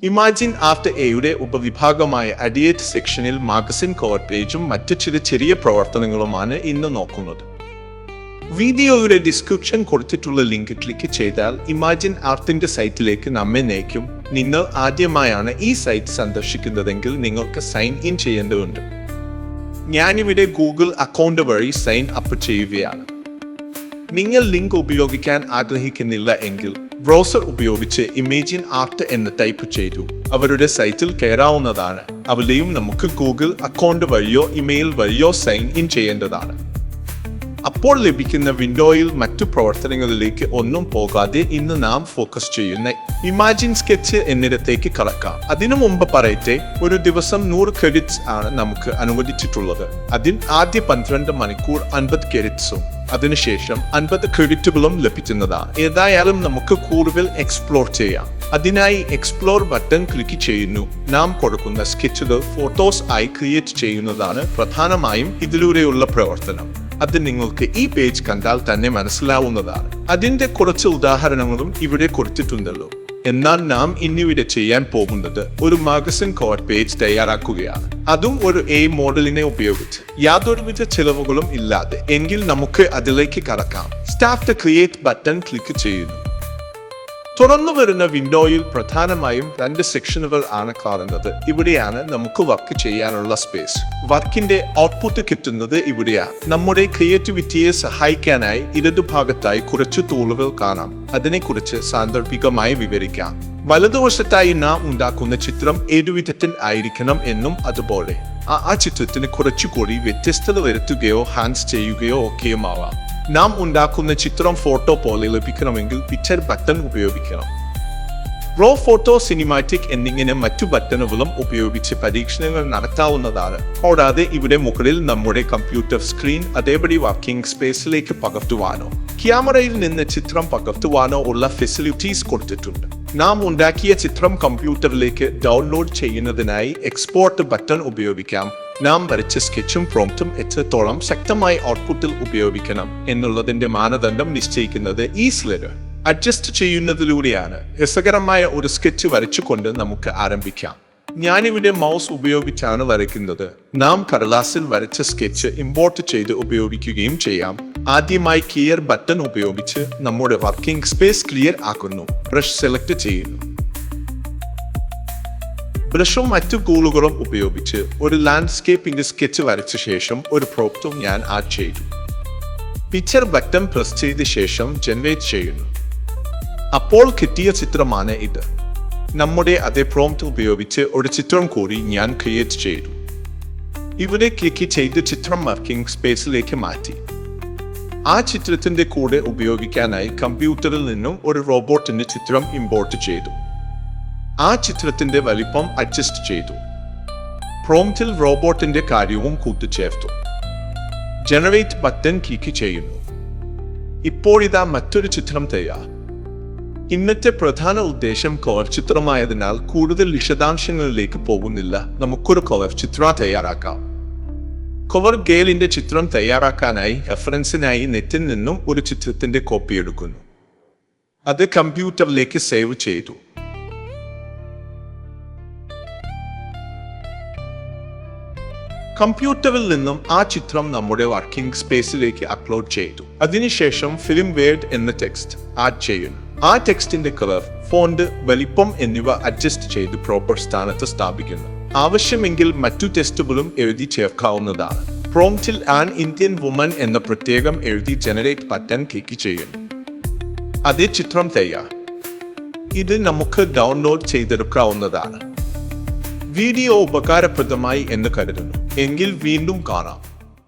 Imagine art എയുടെ ഉപവിഭാഗമായ അഡിയേറ്റ് സെക്ഷനിൽ magazine cover പേജും മറ്റ് ചില ചെറിയ പ്രവർത്തനങ്ങളുമാണ് ഇന്ന് നോക്കുന്നത്. വീഡിയോയുടെ ഡിസ്ക്രിപ്ഷൻ കൊടുത്തിട്ടുള്ള ലിങ്ക് ക്ലിക്ക് ചെയ്താൽ ഇമാജിൻ ആർട്ടിന്റെ സൈറ്റിലേക്ക് നമ്മെ നയിക്കും. നിങ്ങൾ ആദ്യമായാണ് ഈ സൈറ്റ് സന്ദർശിക്കുന്നതെങ്കിൽ നിങ്ങൾക്ക് സൈൻ ഇൻ ചെയ്യേണ്ടതുണ്ട്. ഞാനിവിടെ ഗൂഗിൾ അക്കൗണ്ട് വഴി സൈൻ അപ്പ് ചെയ്യുകയാണ്. നിങ്ങൾ ലിങ്ക് ഉപയോഗിക്കാൻ ആഗ്രഹിക്കുന്നില്ല എങ്കിൽ ബ്രൗസർ ഉപയോഗിച്ച് ഇമേജിൻ ആർട്ട് എന്ന് ടൈപ്പ് ചെയ്തു അവരുടെ സൈറ്റിൽ കയറാവുന്നതാണ്. അവിടെയും നമുക്ക് ഗൂഗിൾ അക്കൗണ്ട് വഴിയോ ഇമെയിൽ വഴിയോ സൈൻ ഇൻ ചെയ്യേണ്ടതാണ്. അപ്പോൾ ലഭിക്കുന്ന വിൻഡോയിൽ മറ്റു പ്രവർത്തനങ്ങളിലേക്ക് ഒന്നും പോകാതെ ഇന്ന് നാം ഫോക്കസ് ചെയ്യുന്ന ഇമാജിൻ സ്കെച്ച് എന്നിടത്തേക്ക് കടക്കാം. അതിനു മുമ്പ് പറയട്ടെ, ഒരു ദിവസം 100 ക്രെഡിറ്റ്സ് ആണ് നമുക്ക് അനുവദിച്ചിട്ടുള്ളത്. അതിൽ ആദ്യ 12 മണിക്കൂർ 50 ക്രെഡിറ്റ്സും അതിനുശേഷം 50 ക്രെഡിറ്റുകളും ലഭിക്കുന്നതാണ്. ഏതായാലും നമുക്ക് കൂടുതൽ എക്സ്പ്ലോർ ചെയ്യാം. അതിനായി എക്സ്പ്ലോർ ബട്ടൺ ക്ലിക്ക് ചെയ്യുന്നു. നാം കൊടുക്കുന്ന സ്കെച്ചുകൾ ഫോട്ടോസ് ആയി ക്രിയേറ്റ് ചെയ്യുന്നതാണ് പ്രധാനമായും ഇതിലൂടെയുള്ള പ്രവർത്തനം. അത് നിങ്ങൾക്ക് ഈ പേജ് കണ്ടാൽ തന്നെ മനസ്സിലാവുന്നതാണ്. അതിന്റെ കുറച്ച് ഉദാഹരണങ്ങളും ഇവിടെ കൊടുത്തിട്ടുണ്ടല്ലോ. എന്നാൽ നാം ഇന്നിവിടെ ചെയ്യാൻ പോകുന്നത് ഒരു മാഗസിൻ കവർ പേജ് തയ്യാറാക്കുകയാണ്. അതും ഒരു മോഡലിനെ ഉപയോഗിച്ച് യാതൊരുവിധ ചെലവുകളും ഇല്ലാതെ. എങ്കിൽ നമുക്ക് അതിലേക്ക് കടക്കാം. സ്റ്റാർട്ട് ക്രിയേറ്റ് ബട്ടൺ ക്ലിക്ക് ചെയ്യുന്നു. തുറന്നു വരുന്ന വിൻഡോയിൽ പ്രധാനമായും 2 സെക്ഷനുകൾ ആണ് കാണുന്നത്. ഇവിടെയാണ് നമുക്ക് വർക്ക് ചെയ്യാനുള്ള സ്പേസ്. വർക്കിന്റെ ഔട്ട്പുട്ട് കിട്ടുന്നത് ഇവിടെയാണ്. നമ്മുടെ ക്രിയേറ്റിവിറ്റിയെ സഹായിക്കാനായി ഇടതുഭാഗത്തായി കുറച്ച് ടൂളുകൾ കാണാം. അതിനെക്കുറിച്ച് സാന്ദർഭികമായി വിവരിക്കാം. വലതുവശത്തായി നാം ഉണ്ടാക്കുന്ന ചിത്രം ഏതു വിധത്തിൽ ആയിരിക്കണം എന്നും അതുപോലെ ആ ചിത്രത്തിന് കുറച്ചുകൂടി വ്യത്യസ്തത വരുത്തുകയോ ഹാൻസ് ചെയ്യുകയോ ഒക്കെയുമാവാം. നാം ഉണ്ടാക്കുന്ന ചിത്രം ഫോട്ടോ പോലെ ലഭിക്കണമെങ്കിൽ പിക്ചർ ബട്ടൺ ഉപയോഗിക്കണം. റോ, ഫോട്ടോ, സിനിമാറ്റിക് എന്നിങ്ങനെ മറ്റു ബട്ടണുകളും ഉപയോഗിച്ച് പരീക്ഷണങ്ങൾ നടത്താവുന്നതാണ്. കൂടാതെ ഇവിടെ മുകളിൽ നമ്മുടെ കമ്പ്യൂട്ടർ സ്ക്രീൻ അതേപടി വർക്കിംഗ് സ്പേസിലേക്ക് പകർത്തുവാനോ ക്യാമറയിൽ നിന്ന് ചിത്രം പകർത്തുവാനോ ഉള്ള ഫെസിലിറ്റീസ് കൊടുത്തിട്ടുണ്ട്. നാം ഉണ്ടാക്കിയ ചിത്രം കമ്പ്യൂട്ടറിലേക്ക് ഡൗൺലോഡ് ചെയ്യുന്നതിനായി എക്സ്പോർട്ട് ബട്ടൺ ഉപയോഗിക്കാം. നാം വരച്ച സ്കെച്ചും പ്രോംപ്റ്റും എത്രത്തോളം ശക്തമായി ഔട്ട്പുട്ടിൽ ഉപയോഗിക്കണം എന്നുള്ളതിന്റെ മാനദണ്ഡം നിശ്ചയിക്കുന്നത് ഈ സ്ലൈഡർ അഡ്ജസ്റ്റ് ചെയ്യുന്നതിലൂടെയാണ്. രസകരമായ ഒരു സ്കെച്ച് വരച്ചുകൊണ്ട് നമുക്ക് ആരംഭിക്കാം. ഞാനിവിടെ മൗസ് ഉപയോഗിച്ചാണ് വരയ്ക്കുന്നത്. നാം കടലാസിൽ വരച്ച സ്കെച്ച് ഇമ്പോർട്ട് ചെയ്ത് ഉപയോഗിക്കുകയും ചെയ്യാം. ആദ്യമായി ക്ലിയർ ബട്ടൺ ഉപയോഗിച്ച് നമ്മുടെ വർക്കിംഗ് സ്പേസ് ക്ലിയർ ആക്കുന്നു. ബ്രഷ് സെലക്ട് ചെയ്യുന്നു. ബ്രഷും മറ്റു ടൂളുകളും ഉപയോഗിച്ച് ഒരു ലാൻഡ്സ്കേപ്പിന്റെ സ്കെച്ച് വരച്ച ശേഷം ഒരു പ്രോംപ്റ്റും ഞാൻ ആഡ് ചെയ്തു. പിക്ചർ ബട്ടൺ പ്രസ് ചെയ്ത ശേഷം ജനറേറ്റ് ചെയ്യുന്നു. അപ്പോൾ കിട്ടിയ ചിത്രമാണ് ഇത്. നമ്മുടെ അതേ പ്രോംപ്റ്റ് ഉപയോഗിച്ച് ഒരു ചിത്രം കൂടി ഞാൻ ക്രിയേറ്റ് ചെയ്തു. ഇവിടെ ക്ലിക്ക് ചെയ്ത് ചിത്രം വർക്കിംഗ് സ്പേസിലേക്ക് മാറ്റി. ആ ചിത്രത്തിന്റെ കൂടെ ഉപയോഗിക്കാനായി കമ്പ്യൂട്ടറിൽ നിന്നും ഒരു റോബോട്ടിന്റെ ചിത്രം ഇമ്പോർട്ട് ചെയ്തു. ആ ചിത്രത്തിന്റെ വലിപ്പം അഡ്ജസ്റ്റ് ചെയ്തു. പ്രോംപ്റ്റിൽ റോബോട്ടിന്റെ കാര്യവും കൂട്ടിച്ചേർത്തു. ജനറേറ്റ് ബട്ടൺ ക്ലിക്ക് ചെയ്യുന്നു. ഇപ്പോഴിതാ മറ്റൊരു ചിത്രം തയ്യാർ. ഇന്നത്തെ പ്രധാന ഉദ്ദേശം കവർ ചിത്രമായതിനാൽ കൂടുതൽ വിശദാംശങ്ങളിലേക്ക് പോകുന്നില്ല. നമുക്കൊരു കവർ ചിത്രം തയ്യാറാക്കാം. കവർ ഗേലിന്റെ ചിത്രം തയ്യാറാക്കാനായി റെഫറൻസിനായി നെറ്റിൽ നിന്നും ഒരു ചിത്രത്തിന്റെ കോപ്പി എടുക്കുന്നു. അത് കമ്പ്യൂട്ടറിലേക്ക് സേവ് ചെയ്തു. കമ്പ്യൂട്ടറിൽ നിന്നും ആ ചിത്രം നമ്മുടെ വർക്കിംഗ് സ്പേസിലേക്ക് അപ്ലോഡ് ചെയ്തു. അതിനുശേഷം ഫിലിം വേർഡ് എന്ന ടെക്സ്റ്റ് ആഡ് ചെയ്യുന്നു. ആ ടെക്സ്റ്റിന്റെ കളർ, ഫോണ്ട്, വലിപ്പം എന്നിവ അഡ്ജസ്റ്റ് ചെയ്ത് പ്രോപ്പർ സ്ഥാനത്ത് സ്ഥാപിക്കുന്നു. ആവശ്യമെങ്കിൽ മറ്റു ടെക്സ്റ്റുകളും എഴുതി ചേർക്കാവുന്നതാണ്. പ്രോംപ്റ്റിൽ ആൻ ഇന്ത്യൻ വുമൻ എന്ന പ്രത്യേകം എഴുതി ജനറേറ്റ് ബട്ടൺ ക്ലിക്ക് ചെയ്യുന്നു. അതേ ചിത്രം തയ്യാർ. ഇത് നമുക്ക് ഡൗൺലോഡ് ചെയ്തെടുക്കാവുന്നതാണ്. വീഡിയോ ഉപകാരപ്രദമായി എന്ന് കരുതുന്നു. എങ്കിൽ വീണ്ടും കാണാം.